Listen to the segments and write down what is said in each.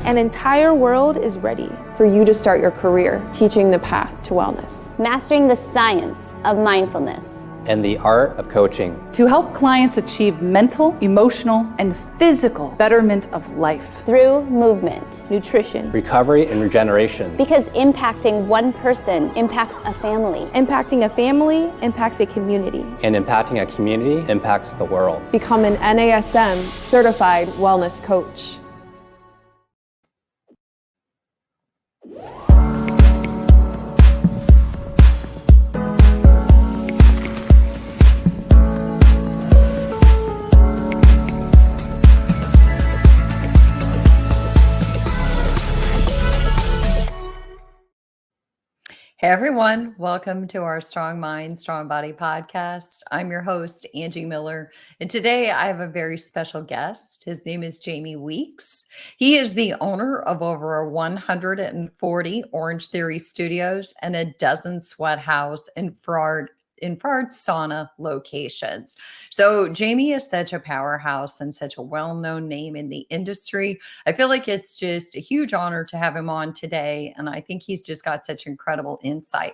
An entire world is ready for you to start your career teaching the path to wellness. Mastering the science of mindfulness. And the art of coaching. To help clients achieve mental, emotional, and physical betterment of life. Through movement, nutrition, recovery, and regeneration. Because impacting one person impacts a family. Impacting a family impacts a community. And impacting a community impacts the world. Become an NASM certified wellness coach. Hey everyone, welcome to our Strong Mind, Strong Body podcast. I'm your host, Angie Miller, and today I have a very special guest. His name is Jamie Weeks. He is the owner of over 140 Orangetheory studios and a dozen SweatHouz Infrared Sauna locations. So Jamie is such a powerhouse and such a well-known name in the industry. I feel like it's just a huge honor to have him on today. And I think he's just got such incredible insight.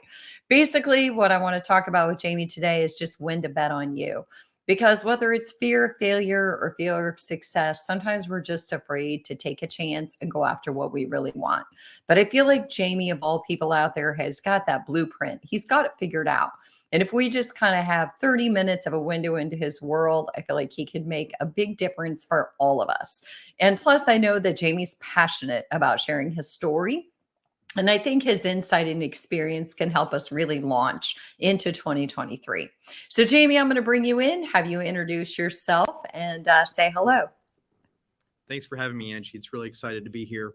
Basically, what I want to talk about with Jamie today is just when to bet on you. Because whether it's fear of failure or fear of success, sometimes we're just afraid to take a chance and go after what we really want. But I feel like Jamie, of all people out there, has got that blueprint. He's got it figured out. And if we just kind of have 30 minutes of a window into his world, I feel like he could make a big difference for all of us. And plus, I know that Jamie's passionate about sharing his story. And I think his insight and experience can help us really launch into 2023. So Jamie, I'm going to bring you in, have you introduce yourself and say hello. Thanks for having me, Angie. It's really excited to be here.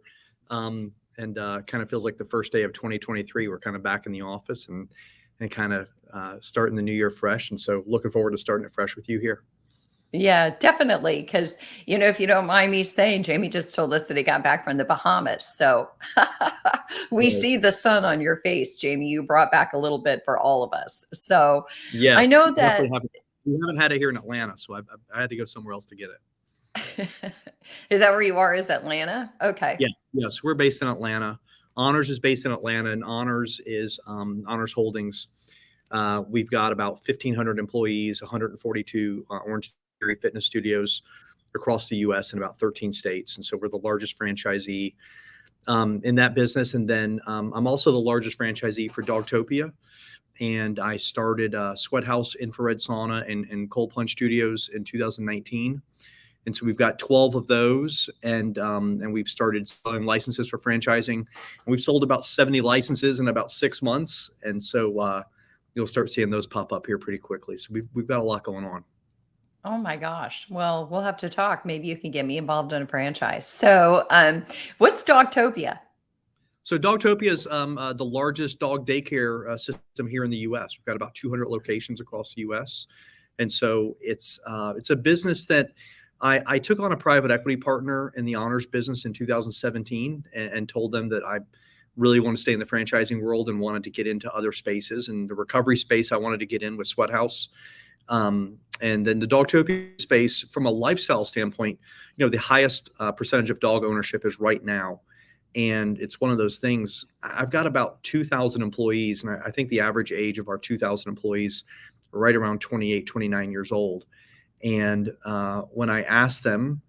And kind of feels like the first day of 2023. We're kind of back in the office and kind of starting the new year fresh. And so looking forward to starting it fresh with you here. Yeah, definitely. Because, if you don't mind me saying, Jamie just told us that he got back from the Bahamas. So we see the sun on your face, Jamie. You brought back a little bit for all of us. So yeah, I know that we haven't had it here in Atlanta. So I had to go somewhere else to get it. Is that where you are? Is Atlanta? Okay. Yeah. Yes. We're based in Atlanta. Honors is based in Atlanta, and Honors is Honors Holdings. We've got about 1,500 employees, 142 Orangetheory fitness studios across the U.S. in about 13 states. And so we're the largest franchisee in that business. And then I'm also the largest franchisee for Dogtopia. And I started SweatHouz Infrared Sauna and Cold Plunge Studios in 2019. And so we've got 12 of those, and we've started selling licenses for franchising. And we've sold about 70 licenses in about 6 months. And so you'll start seeing those pop up here pretty quickly. So we've got a lot going on. Oh my gosh. Well, we'll have to talk. Maybe you can get me involved in a franchise. So what's Dogtopia? So Dogtopia is the largest dog daycare system here in the U.S. We've got about 200 locations across the U.S. And so it's a business that I took on a private equity partner in the Honors business in 2017 and told them that I really want to stay in the franchising world and wanted to get into other spaces. And the recovery space I wanted to get in with SweatHouz. And then the Dogtopia space, from a lifestyle standpoint, the highest percentage of dog ownership is right now. And it's one of those things. I've got about 2,000 employees, and I think the average age of our 2,000 employees are right around 28, 29 years old. And when I ask them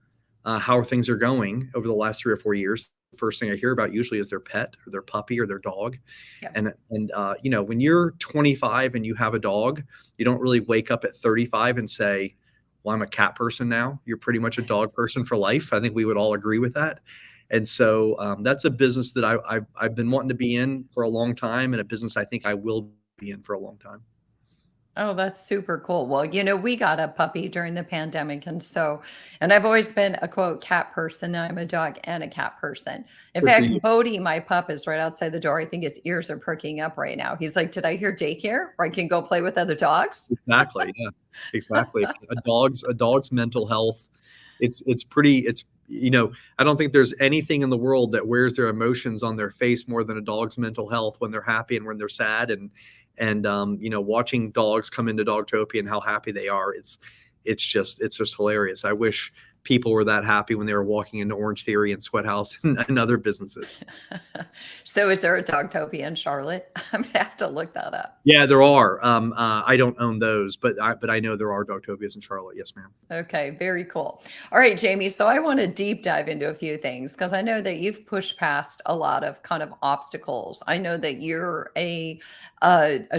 how things are going over the last 3 or 4 years, the first thing I hear about usually is their pet or their puppy or their dog. Yeah. And when you're 25 and you have a dog, you don't really wake up at 35 and say, well, I'm a cat person now. You're pretty much a dog person for life. I think we would all agree with that. And so that's a business that I've been wanting to be in for a long time, and a business I think I will be in for a long time. Oh, that's super cool. Well, we got a puppy during the pandemic. And I've always been a quote cat person. Now I'm a dog and a cat person. In fact, Bodie, my pup, is right outside the door. I think his ears are perking up right now. He's like, did I hear daycare where I can go play with other dogs? Exactly. Yeah, exactly. A dog's mental health. I don't think there's anything in the world that wears their emotions on their face more than a dog's mental health when they're happy and when they're sad. And watching dogs come into Dogtopia and how happy they are, it's just hilarious. I wish people were that happy when they were walking into Orangetheory and SweatHouz and other businesses. So is there a Dogtopia in Charlotte? I'm gonna have to look that up. Yeah, there are. I don't own those, but I know there are Dogtopias in Charlotte. Yes, ma'am. Okay, very cool. All right, Jamie. So I want to deep dive into a few things because I know that you've pushed past a lot of kind of obstacles. I know that you're a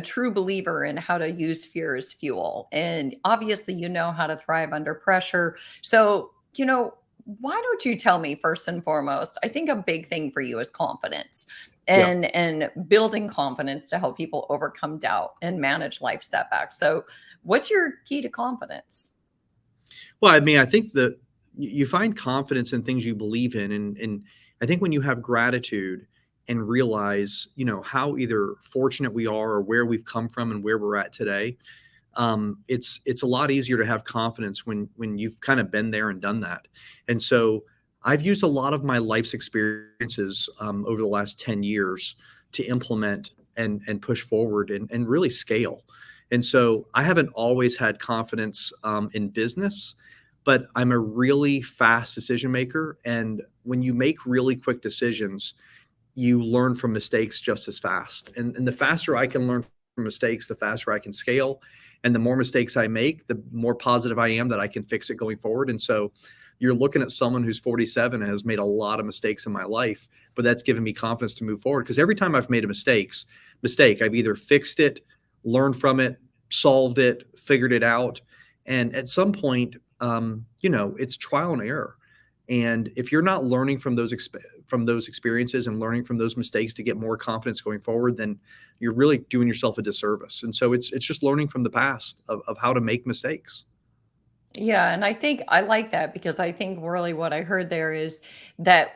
true believer in how to use fear as fuel, and obviously you know how to thrive under pressure. So why don't you tell me first and foremost? I think a big thing for you is confidence. And building confidence to help people overcome doubt and manage life setbacks. So what's your key to confidence? Well, I mean, I think that you find confidence in things you believe in. And I think when you have gratitude and realize, how either fortunate we are or where we've come from and where we're at today, it's a lot easier to have confidence when you've kind of been there and done that. And so I've used a lot of my life's experiences over the last 10 years to implement and push forward and really scale. And so I haven't always had confidence in business, but I'm a really fast decision maker. And when you make really quick decisions, you learn from mistakes just as fast. And the faster I can learn from mistakes, the faster I can scale. And the more mistakes I make, the more positive I am that I can fix it going forward. And so you're looking at someone who's 47 and has made a lot of mistakes in my life, but that's given me confidence to move forward. Because every time I've made a mistake, I've either fixed it, learned from it, solved it, figured it out. And at some point, it's trial and error. And if you're not learning from those experiences and learning from those mistakes to get more confidence going forward, then you're really doing yourself a disservice. And so it's just learning from the past of how to make mistakes. Yeah, and I think I like that because I think really what I heard there is that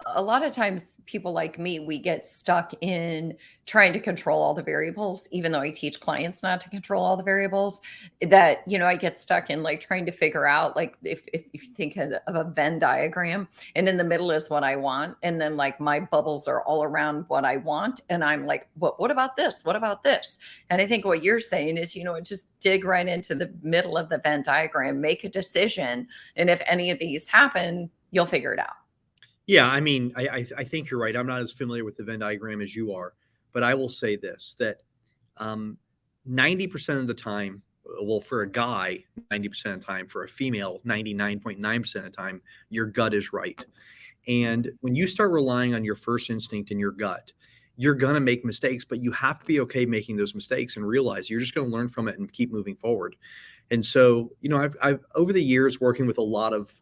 a lot of times people like me, we get stuck in trying to control all the variables, even though I teach clients not to control all the variables, that, I get stuck in like trying to figure out, like if you think of a Venn diagram and in the middle is what I want. And then like my bubbles are all around what I want. And I'm like, what about this? What about this? And I think what you're saying is, just dig right into the middle of the Venn diagram, make a decision. And if any of these happen, you'll figure it out. Yeah, I mean, I think you're right. I'm not as familiar with the Venn diagram as you are, but I will say this, that 90% of the time, well, for a guy, 90% of the time, for a female, 99.9% of the time, your gut is right. And when you start relying on your first instinct and your gut, you're going to make mistakes, but you have to be okay making those mistakes and realize you're just going to learn from it and keep moving forward. And so, I've over the years working with a lot of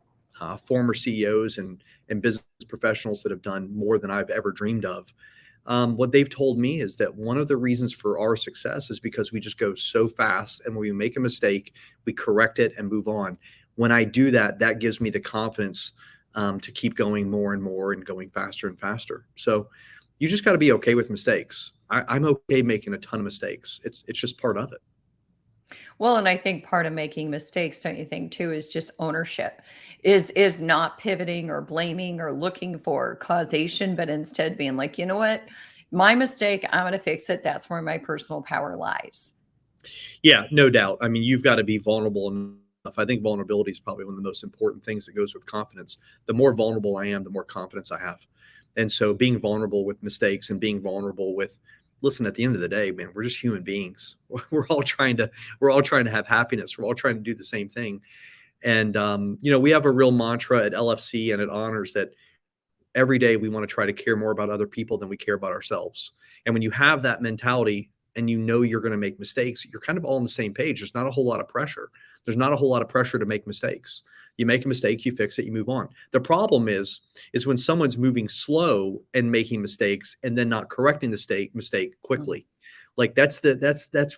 former CEOs and business professionals that have done more than I've ever dreamed of. What they've told me is that one of the reasons for our success is because we just go so fast, and when we make a mistake, we correct it and move on. When I do that, that gives me the confidence to keep going more and more and going faster and faster. So you just got to be okay with mistakes. I'm okay making a ton of mistakes. It's just part of it. Well, and I think part of making mistakes, don't you think, too, is just ownership, is not pivoting or blaming or looking for causation, but instead being like, you know what, my mistake, I'm going to fix it. That's where my personal power lies. Yeah, no doubt. I mean, you've got to be vulnerable enough. I think vulnerability is probably one of the most important things that goes with confidence. The more vulnerable I am, the more confidence I have. And so being vulnerable with mistakes and being vulnerable with, listen, at the end of the day, man, we're just human beings. We're all trying to have happiness. We're all trying to do the same thing. And, we have a real mantra at LFC and at Honors that every day we want to try to care more about other people than we care about ourselves. And when you have that mentality and you're going to make mistakes, you're kind of all on the same page. There's not a whole lot of pressure. There's not a whole lot of pressure to make mistakes. You make a mistake, you fix it, you move on. The problem is when someone's moving slow and making mistakes and then not correcting the mistake quickly. Like that's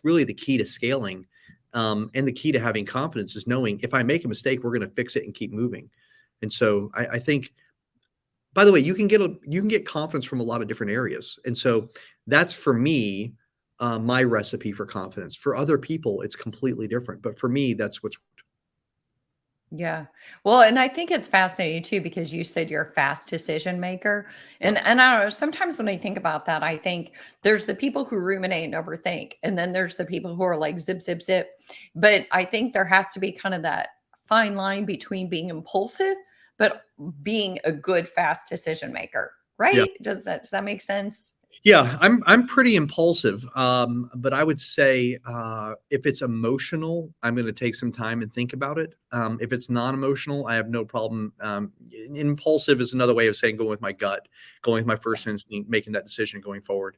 really the key to scaling. And the key to having confidence is knowing if I make a mistake, we're going to fix it and keep moving. And so I think, by the way, you can get confidence from a lot of different areas. And so that's, for me, my recipe for confidence. For other people, it's completely different. But for me, that's what's. Yeah. Well, and I think it's fascinating too, because you said you're a fast decision maker. And I don't know, sometimes when I think about that, I think there's the people who ruminate and overthink, and then there's the people who are like zip, zip, zip. But I think there has to be kind of that fine line between being impulsive, but being a good, fast decision maker, right? Yeah. Does that make sense? Yeah, I'm pretty impulsive, but I would say if it's emotional, I'm going to take some time and think about it. If it's non-emotional, I have no problem. Impulsive is another way of saying going with my gut, going with my first instinct, making that decision going forward.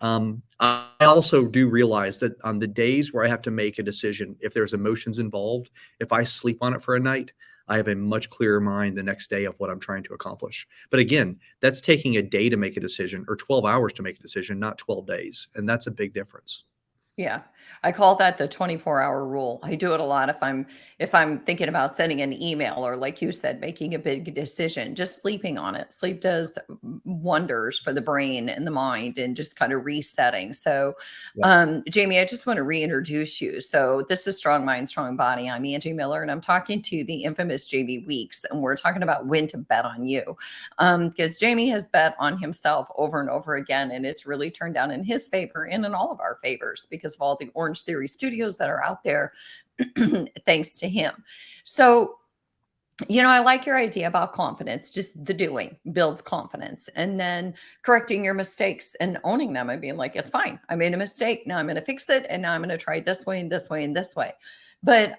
I also do realize that on the days where I have to make a decision, if there's emotions involved, if I sleep on it for a night, I have a much clearer mind the next day of what I'm trying to accomplish. But again, that's taking a day to make a decision or 12 hours to make a decision, not 12 days. And that's a big difference. Yeah. I call that the 24-hour rule. I do it a lot if I'm thinking about sending an email or like you said, making a big decision, just sleeping on it. Sleep does wonders for the brain and the mind and just kind of resetting. So, Jamie, I just want to reintroduce you. So this is Strong Mind, Strong Body. I'm Angie Miller and I'm talking to the infamous Jamie Weeks, and we're talking about when to bet on you. Because Jamie has bet on himself over and over again, and it's really turned out in his favor and in all of our favors because of all the Orangetheory studios that are out there, thanks to him. So, I like your idea about confidence. Just the doing builds confidence, and then correcting your mistakes and owning them and being like, it's fine. I made a mistake. Now I'm going to fix it. And now I'm going to try it this way and this way and this way. But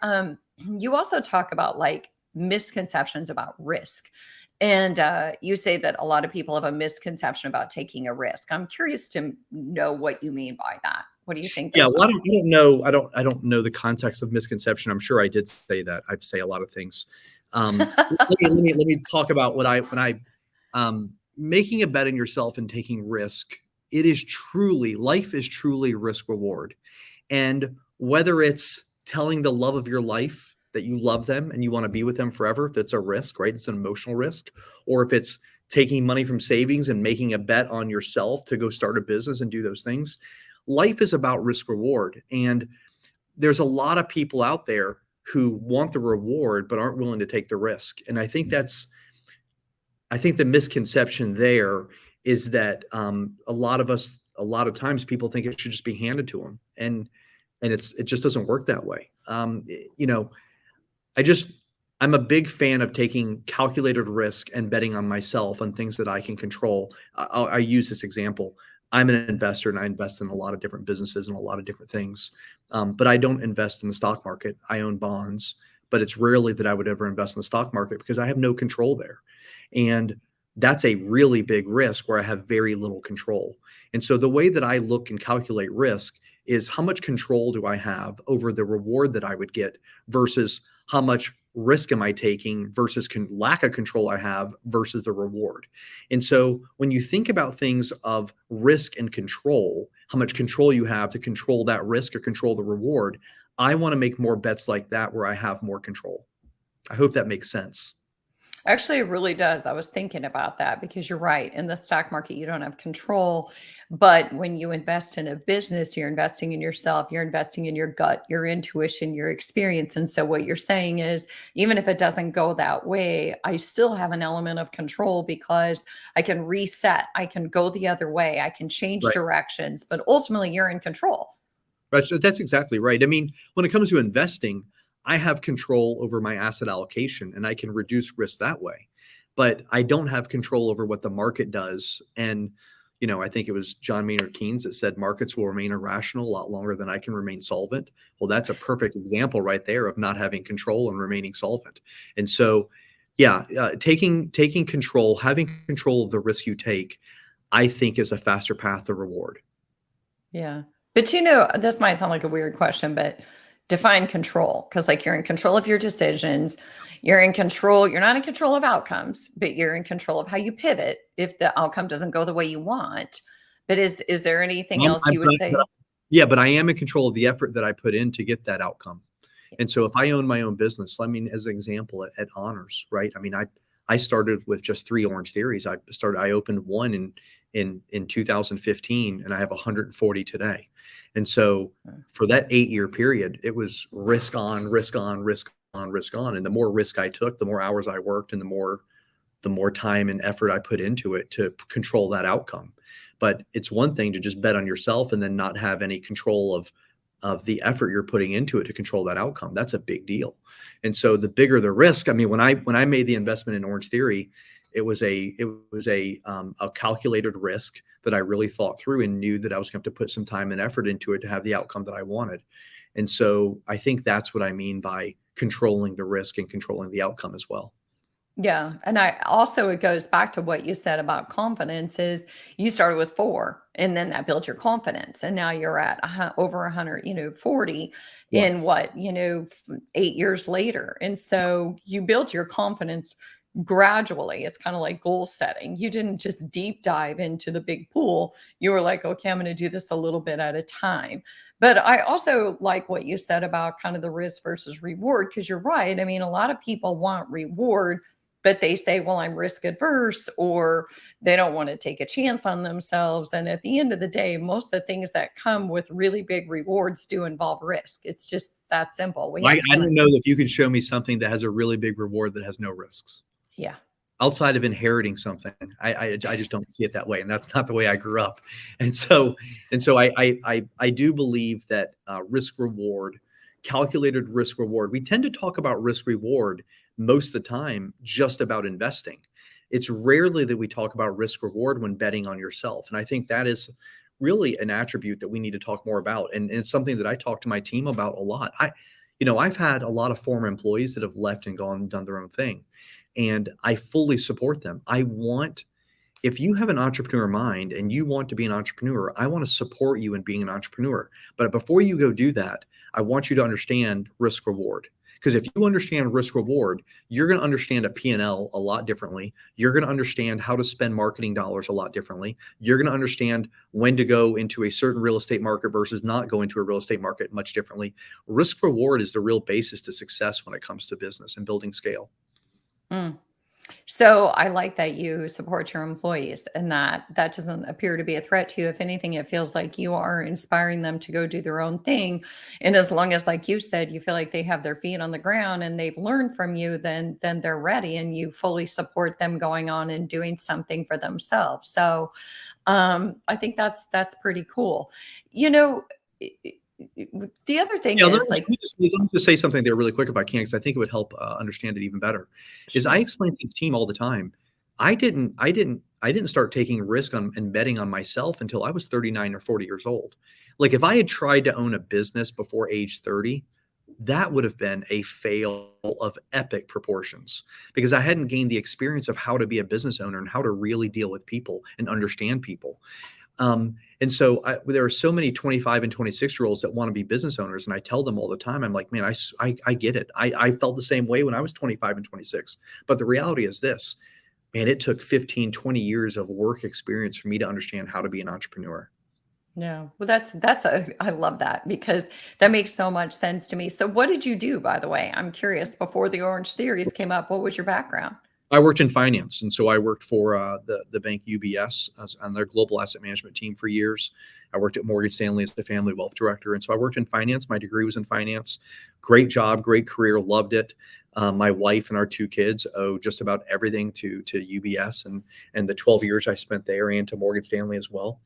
you also talk about like misconceptions about risk. And you say that a lot of people have a misconception about taking a risk. I'm curious to know what you mean by that. What do you think? Yeah, well, I don't know. I don't know the context of misconception. I'm sure I did say that. I say a lot of things. Let me talk about when I making a bet on yourself and taking risk. Life is truly risk reward. And whether it's telling the love of your life that you love them and you want to be with them forever, that's a risk, right? It's an emotional risk. Or if it's taking money from savings and making a bet on yourself to go start a business and do those things. Life is about risk reward. And there's a lot of people out there who want the reward, but aren't willing to take the risk. And I think the misconception there is that a lot of times people think it should just be handed to them. And it just doesn't work that way. I'm a big fan of taking calculated risk and betting on myself on things that I can control. I use this example. I'm an investor and I invest in a lot of different businesses and a lot of different things. But I don't invest in the stock market. I own bonds, but it's rarely that I would ever invest in the stock market because I have no control there. And that's a really big risk where I have very little control. And so the way that I look and calculate risk is how much control do I have over the reward that I would get versus how much risk am I taking versus lack of control I have versus the reward. And so when you think about things of risk and control, how much control you have to control that risk or control the reward, I want to make more bets like that where I have more control. I hope that makes sense. Actually, it really does. I was thinking about that because you're right. In the stock market, you don't have control. But when you invest in a business, you're investing in yourself, you're investing in your gut, your intuition, your experience. And so what you're saying is, even if it doesn't go that way, I still have an element of control because I can reset, I can go the other way, I can change directions, but ultimately you're in control. Right. So that's exactly right. I mean, when it comes to investing, I have control over my asset allocation and I can reduce risk that way, but I don't have control over what the market does. And, I think it was John Maynard Keynes that said markets will remain irrational a lot longer than I can remain solvent. Well, that's a perfect example right there of not having control and remaining solvent. And so, taking control, having control of the risk you take, I think is a faster path to reward. Yeah. But this might sound like a weird question, but define control, because like you're in control of your decisions, you're in control, you're not in control of outcomes, but you're in control of how you pivot if the outcome doesn't go the way you want. But is there anything else you would say? Yeah, but I am in control of the effort that I put in to get that outcome. And so if I own my own business, I mean, as an example at Honors, right? I mean, I started with just 3 Orangetheories. I opened one in 2015 and I have 140 today. And so for that 8-year period, it was risk on, risk on, risk on, risk on. And the more risk I took, the more hours I worked and the more time and effort I put into it to control that outcome. But it's one thing to just bet on yourself and then not have any control of of the effort you're putting into it to control that outcome. That's a big deal. And so the bigger the risk, I mean, when I made the investment in Orangetheory, it was a calculated risk that I really thought through and knew that I was going to have to put some time and effort into it to have the outcome that I wanted. And so I think that's what I mean by controlling the risk and controlling the outcome as well. Yeah. And I also, it goes back to what you said about confidence is you started with 4 and then that built your confidence. And now you're at over 100, 40 Yeah. in what, 8 years later. And so you built your confidence gradually. It's kind of like goal setting. You didn't just deep dive into the big pool. You were like, okay, I'm going to do this a little bit at a time. But I also like what you said about kind of the risk versus reward, because you're right. I mean, a lot of people want reward, but they say, well, I'm risk adverse, or they don't want to take a chance on themselves. And at the end of the day, most of the things that come with really big rewards do involve risk. It's just that simple. I don't know if you can show me something that has a really big reward that has no risks. Yeah. Outside of inheriting something, I just don't see it that way, and that's not the way I grew up. And so I do believe that risk reward, calculated risk reward. We tend to talk about risk reward most of the time just about investing. It's rarely that we talk about risk reward when betting on yourself, and I think that is really an attribute that we need to talk more about, and it's something that I talk to my team about a lot. I've had a lot of former employees that have left and gone and done their own thing. And I fully support them. If you have an entrepreneur mind and you want to be an entrepreneur, I want to support you in being an entrepreneur. But before you go do that, I want you to understand risk reward. Because if you understand risk reward, you're going to understand a P&L a lot differently. You're going to understand how to spend marketing dollars a lot differently. You're going to understand when to go into a certain real estate market versus not go into a real estate market much differently. Risk reward is the real basis to success when it comes to business and building scale. Mm. So I like that you support your employees and that doesn't appear to be a threat to you. If anything, it feels like you are inspiring them to go do their own thing. And as long as, like you said, you feel like they have their feet on the ground and they've learned from you, then they're ready and you fully support them going on and doing something for themselves. So I think that's pretty cool. The other thing Yeah, is let me just say something there really quick if I can, because I think it would help understand it even better. Is I explain to the team all the time. I didn't start taking risk on and betting on myself until I was 39 or 40 years old. Like if I had tried to own a business before age 30, that would have been a fail of epic proportions because I hadn't gained the experience of how to be a business owner and how to really deal with people and understand people. And so there are so many 25 and 26-year-olds that want to be business owners. And I tell them all the time, I'm like, man, I get it. I felt the same way when I was 25 and 26. But the reality is this, man, it took 15, 20 years of work experience for me to understand how to be an entrepreneur. Yeah. Well, I love that because that makes so much sense to me. So what did you do, by the way? I'm curious, before the Orangetheories came up, what was your background? I worked in finance. And so I worked for the bank UBS on their global asset management team for years. I worked at Morgan Stanley as the family wealth director. And so I worked in finance. My degree was in finance. Great job, great career, loved it. My wife and our 2 kids owe just about everything to UBS and the 12 years I spent there and to Morgan Stanley as well.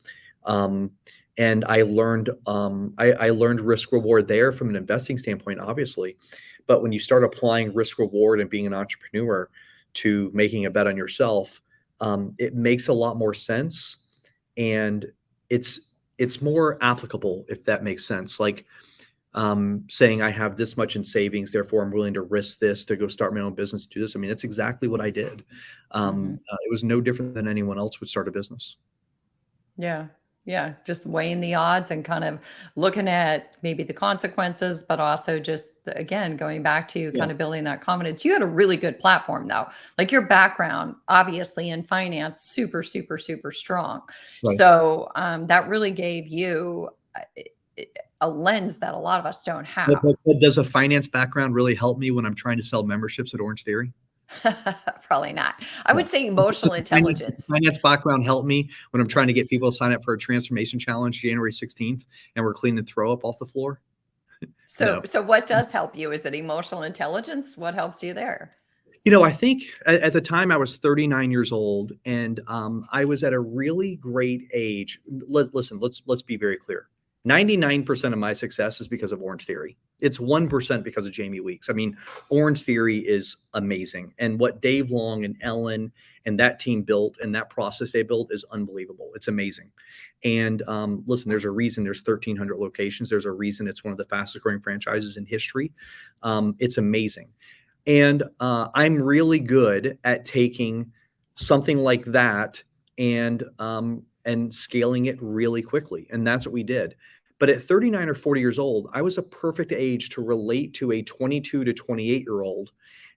And I learned I learned risk reward there from an investing standpoint, obviously. But when you start applying risk reward and being an entrepreneur to making a bet on yourself, it makes a lot more sense, and it's more applicable, if that makes sense. Like saying I have this much in savings, therefore I'm willing to risk this to go start my own business, do this. I mean, that's exactly what I did. It was no different than anyone else would start a business. Yeah. Yeah. Just weighing the odds and kind of looking at maybe the consequences, but also just, again, going back to kind of building that confidence. You had a really good platform, though. Like your background, obviously in finance, super, super, super strong. Right. So that really gave you a lens that a lot of us don't have. But does a finance background really help me when I'm trying to sell memberships at Orangetheory? Probably not. I would say emotional intelligence. Finance background helped me when I'm trying to get people to sign up for a transformation challenge January 16th, and we're cleaning throw up off the floor. So what does help you? Is it emotional intelligence? What helps you there? I think at the time I was 39 years old, and I was at a really great age. Listen, let's be very clear. 99% of my success is because of Orangetheory. It's 1% because of Jamie Weeks. I mean, Orangetheory is amazing. And what Dave Long and Ellen and that team built and that process they built is unbelievable. It's amazing. And listen, there's a reason there's 1,300 locations. There's a reason it's one of the fastest growing franchises in history. It's amazing. And I'm really good at taking something like that and scaling it really quickly. And that's what we did. But at 39 or 40 years old, I was a perfect age to relate to a 22 to 28-year-old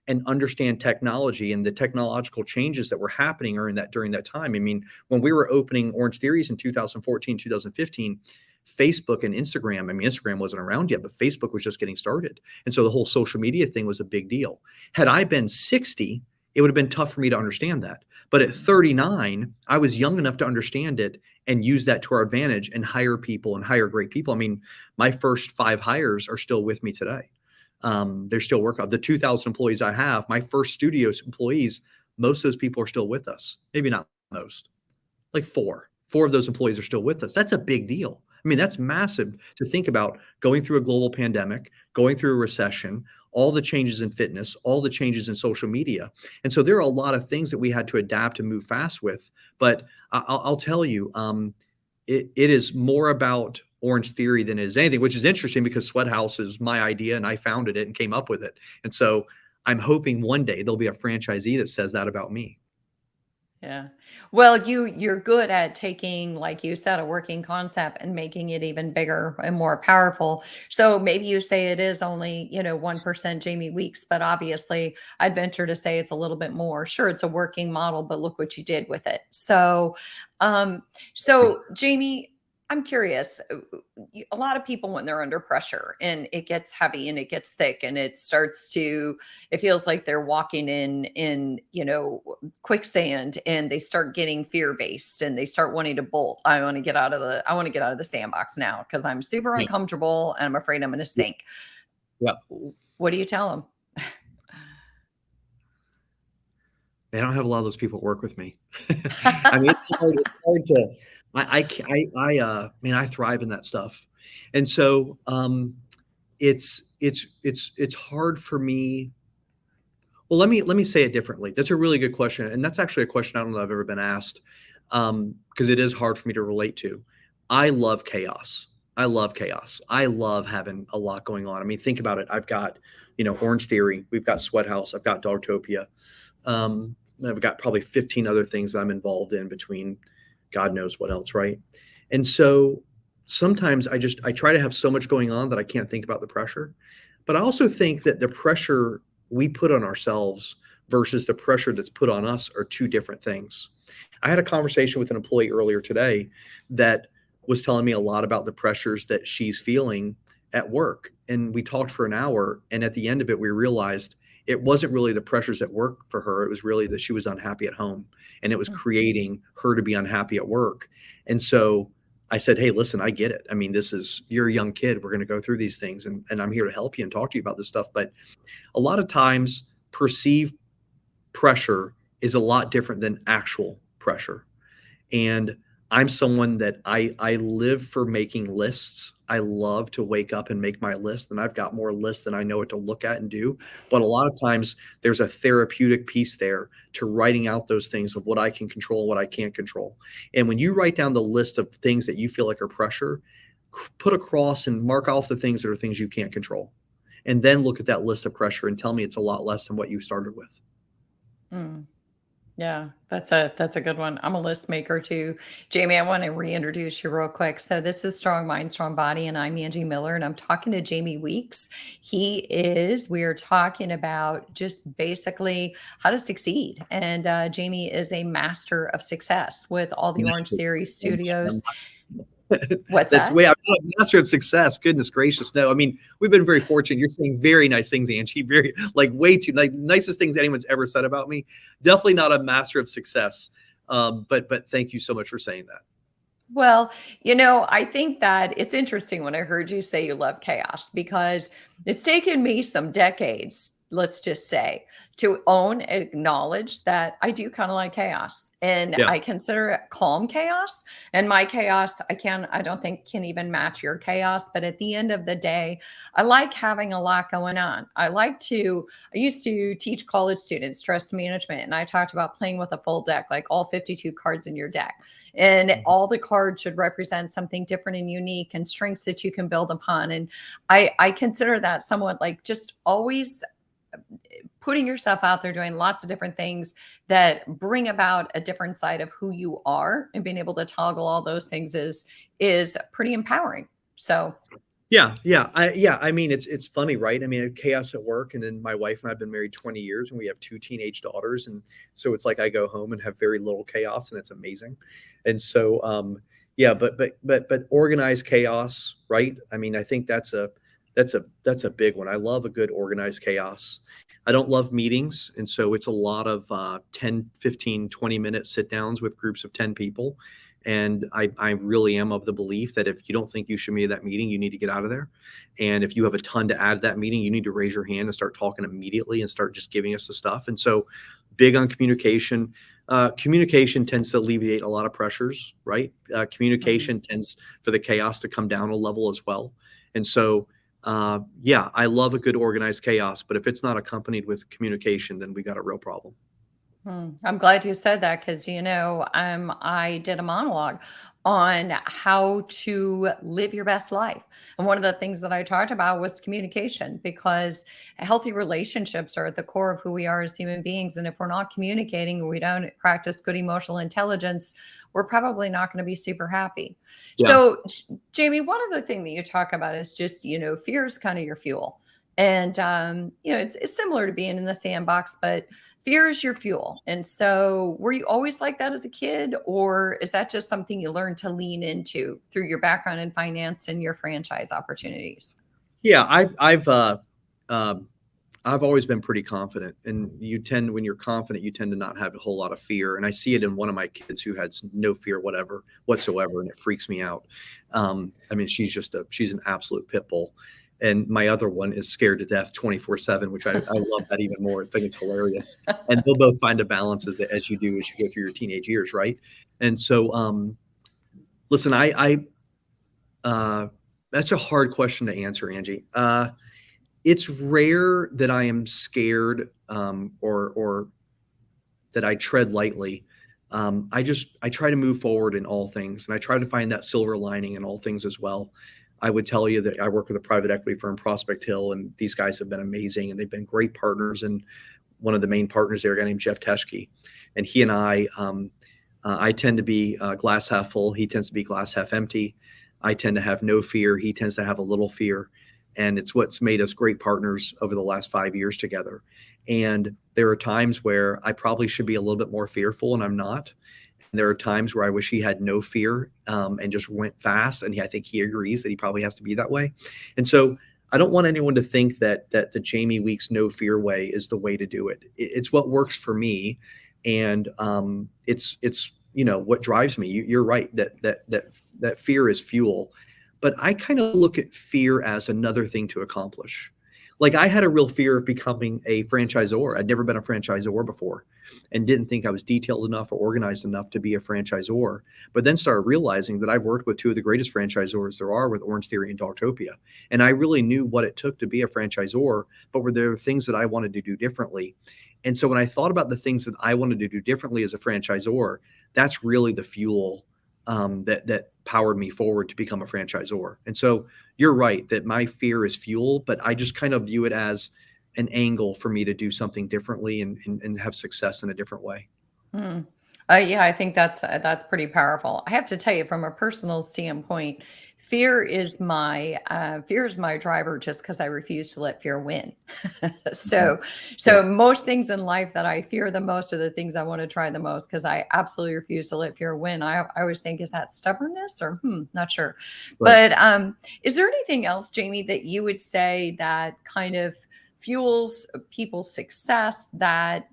and understand technology and the technological changes that were happening during that time. I mean, when we were opening Orangetheories in 2014, 2015, Facebook and Instagram, I mean, Instagram wasn't around yet, but Facebook was just getting started. And so the whole social media thing was a big deal. Had I been 60, it would have been tough for me to understand that. But at 39, I was young enough to understand it and use that to our advantage and hire people and hire great people. I mean, my first 5 hires are still with me today. They're still working. Of the 2,000 employees I have, my first studio employees, most of those people are still with us. Maybe not most, like 4. 4 of those employees are still with us. That's a big deal. I mean, that's massive to think about, going through a global pandemic, going through a recession, all the changes in fitness, all the changes in social media. And so there are a lot of things that we had to adapt and move fast with. But I'll tell you, it is more about Orangetheory than it is anything, which is interesting because SweatHouz is my idea and I founded it and came up with it. And so I'm hoping one day there'll be a franchisee that says that about me. Yeah. Well, you're good at taking, like you said, a working concept and making it even bigger and more powerful. So maybe you say it is only, 1% Jamie Weeks, but obviously I'd venture to say it's a little bit more. Sure, it's a working model, but look what you did with it. So Jamie, I'm curious. A lot of people, when they're under pressure and it gets heavy and it gets thick and it feels like they're walking in quicksand, and they start getting fear-based and they start wanting to bolt. I want to get out of the sandbox now because I'm super uncomfortable and I'm afraid I'm going to sink. Yeah. What do you tell them? I don't have a lot of those people work with me. I mean, it's hard to. I thrive in that stuff. And so it's hard for me. Well, let me say it differently. That's a really good question. And that's actually a question I don't know if I've ever been asked, because it is hard for me to relate to. I love chaos. I love having a lot going on. I mean, think about it. I've got, Orangetheory. We've got SweatHouz. I've got Dogtopia. I've got probably 15 other things that I'm involved in between God knows what else, right? And so sometimes I try to have so much going on that I can't think about the pressure. But I also think that the pressure we put on ourselves versus the pressure that's put on us are 2 different things. I had a conversation with an employee earlier today that was telling me a lot about the pressures that she's feeling at work. And we talked for an hour. And at the end of it, we realized it wasn't really the pressures at work for her. It was really that she was unhappy at home, and it was creating her to be unhappy at work. And so I said, hey, listen, I get it. I mean, you're a young kid. We're going to go through these things, and I'm here to help you and talk to you about this stuff. But a lot of times perceived pressure is a lot different than actual pressure. And I'm someone that I live for making lists. I love to wake up and make my list, and I've got more lists than I know what to look at and do. But a lot of times there's a therapeutic piece there to writing out those things of what I can control and what I can't control. And when you write down the list of things that you feel like are pressure, put a cross and mark off the things that are things you can't control. And then look at that list of pressure and tell me it's a lot less than what you started with. Mm. Yeah, that's a good one. I'm a list maker too. Jamie, I want to reintroduce you real quick. So this is Strong Mind, Strong Body, and I'm Angie Miller, and I'm talking to Jamie Weeks. We are talking about just basically how to succeed. And Jamie is a master of success with all the Orangetheory studios. What's that? I'm not a master of success. Goodness gracious. No, I mean, we've been very fortunate. You're saying very nice things, Angie. Very, way too nicest things anyone's ever said about me. Definitely not a master of success. But thank you so much for saying that. Well, I think that it's interesting when I heard you say you love chaos, because it's taken me some decades let's just say, to acknowledge that I do kind of like chaos, and Yeah. I consider it calm chaos. And my chaos, I don't think can even match your chaos. But at the end of the day, I like having a lot going on. I used to teach college students stress management, and I talked about playing with a full deck, like all 52 cards in your deck. And all the cards should represent something different and unique and strengths that you can build upon. And I consider that somewhat like just always putting yourself out there, doing lots of different things that bring about a different side of who you are, and being able to toggle all those things is pretty empowering. So Yeah, I mean, it's funny, right? I mean, chaos at work, and then my wife and I have been married 20 years, and we have 2 teenage daughters, and so it's like I go home and have very little chaos, and it's amazing. And so, yeah, but organized chaos, right? I mean, I think that's a big one. I love a good organized chaos. I don't love meetings, and so it's a lot of 10, 15, 20-minute sit downs with groups of 10 people. And I really am of the belief that if you don't think you should be at that meeting, you need to get out of there. And if you have a ton to add to that meeting, you need to raise your hand and start talking immediately and start just giving us the stuff. And so big on communication. Communication tends to alleviate a lot of pressures, right? Communication tends for the chaos to come down a level as well. And so, yeah, I love a good organized chaos, but if it's not accompanied with communication, then we got a real problem. I'm glad you said that because, I did a monologue on how to live your best life. And one of the things that I talked about was communication, because healthy relationships are at the core of who we are as human beings. And if we're not communicating, we don't practice good emotional intelligence, we're probably not going to be super happy. Yeah. So, Jamie, one of the things that you talk about is just, fear is kind of your fuel. And, it's similar to being in the sandbox, but fear is your fuel. And so were you always like that as a kid, or is that just something you learned to lean into through your background in finance and your franchise opportunities? Yeah, I've always been pretty confident, and when you're confident, you tend to not have a whole lot of fear. And I see it in one of my kids who had no fear whatsoever, and it freaks me out. I mean, she's an absolute pit bull. And my other one is scared to death 24/7, which I love that even more. I think it's hilarious. And they'll both find a balance as you go through your teenage years, right? And so, listen, that's a hard question to answer, Angie. It's rare that I am scared, or that I tread lightly. I try to move forward in all things, and I try to find that silver lining in all things as well. I would tell you that I work with a private equity firm, Prospect Hill, and these guys have been amazing, and they've been great partners. And one of the main partners there, a guy named Jeff Teschke, and he and I tend to be glass half full. He tends to be glass half empty. I tend to have no fear. He tends to have a little fear. And it's what's made us great partners over the last 5 years together. And there are times where I probably should be a little bit more fearful, and I'm not. There are times where I wish he had no fear, and just went fast. And I think he agrees that he probably has to be that way. And so I don't want anyone to think that the Jamie Weeks no fear way is the way to do it. It's what works for me. And it's what drives me. You're right that fear is fuel. But I kind of look at fear as another thing to accomplish. Like, I had a real fear of becoming a franchisor. I'd never been a franchisor before, and didn't think I was detailed enough or organized enough to be a franchisor. But then started realizing that I've worked with 2 of the greatest franchisors there are, with Orangetheory and Dogtopia. And I really knew what it took to be a franchisor, but were there things that I wanted to do differently? And so when I thought about the things that I wanted to do differently as a franchisor, that's really the fuel that powered me forward to become a franchisor. And so you're right that my fear is fuel, but I just kind of view it as an angle for me to do something differently and have success in a different way. Yeah, I think that's pretty powerful. I have to tell you, from a personal standpoint, fear is my driver, just because I refuse to let fear win. So most things in life that I fear the most are the things I want to try the most, because I absolutely refuse to let fear win. I always think, is that stubbornness, or not sure. Right. But is there anything else, Jamie, that you would say that kind of fuels people's success, that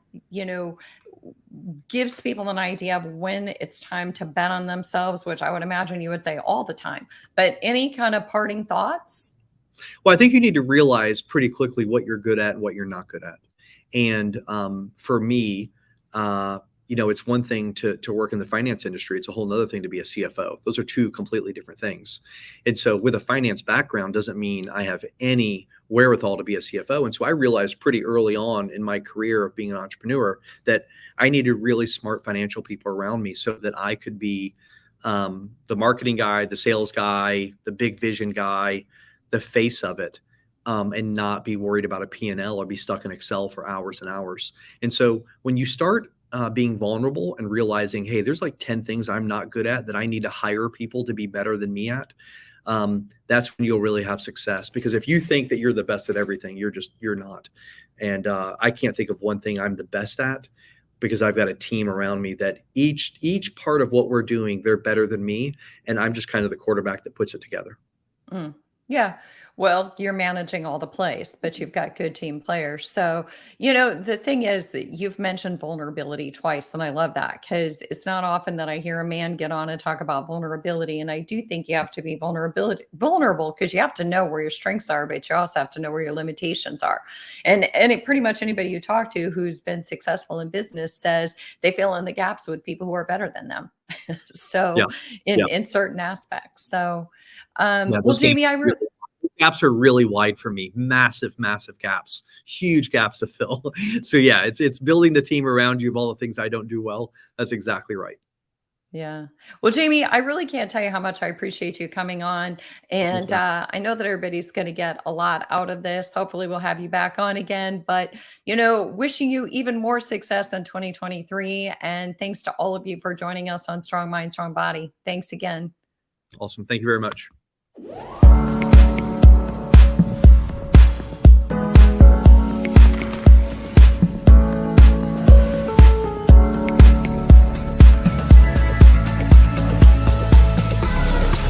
gives people an idea of when it's time to bet on themselves, which I would imagine you would say all the time, but any kind of parting thoughts? Well, I think you need to realize pretty quickly what you're good at and what you're not good at. And for me, it's one thing to work in the finance industry. It's a whole nother thing to be a CFO. Those are two completely different things. And so with a finance background doesn't mean I have any wherewithal to be a CFO. And so I realized pretty early on in my career of being an entrepreneur that I needed really smart financial people around me so that I could be the marketing guy, the sales guy, the big vision guy, the face of it, and not be worried about a P&L or be stuck in Excel for hours and hours. And so when you start being vulnerable and realizing, hey, there's like 10 things I'm not good at that I need to hire people to be better than me at, that's when you'll really have success. Because if you think that you're the best at everything, you're not. And I can't think of one thing I'm the best at, because I've got a team around me that each part of what we're doing, they're better than me. And I'm just kind of the quarterback that puts it together. Yeah. Well, you're managing all the plays, but you've got good team players. So, the thing is that you've mentioned vulnerability twice, and I love that because it's not often that I hear a man get on and talk about vulnerability. And I do think you have to be vulnerable because you have to know where your strengths are, but you also have to know where your limitations are. And pretty much anybody you talk to who's been successful in business says they fill in the gaps with people who are better than them. So Yeah. in certain aspects. So, Yeah, well, those Jamie, gaps are really wide for me. Massive gaps, huge gaps to fill. So yeah, it's building the team around you of all the things I don't do well. That's exactly right. Yeah. Well, Jamie, I really can't tell you how much I appreciate you coming on. And I know that everybody's going to get a lot out of this. Hopefully, we'll have you back on again. But, wishing you even more success in 2023. And thanks to all of you for joining us on Strong Mind, Strong Body. Thanks again. Awesome. Thank you very much.